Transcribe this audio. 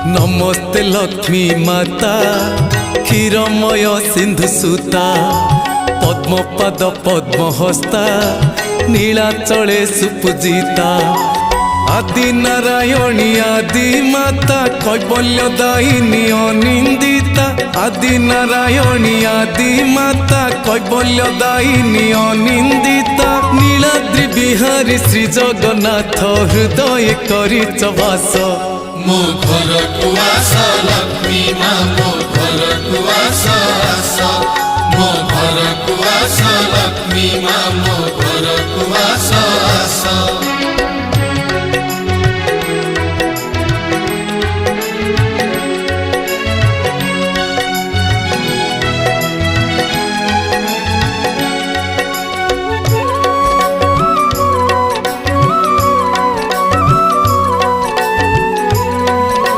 नमस्ते लक्ष्मी माता क्षीरमय सिंधु सूता पद्मपाद पद्महस्ता नीलाचले सुपूजिता आदि नारायणी आदि माता कैवल्यदायिनी अनिंदिता आदि नारायणी आदि माता कैवल्यदायिनी अनिंदिता नीलाद्रि बिहारी श्री जगन्नाथ हृदय करिच वास मो घर को आस लक्ष्मी माँ मो घर को आस मो घर को आस लक्ष्मी माँ मो घर को आस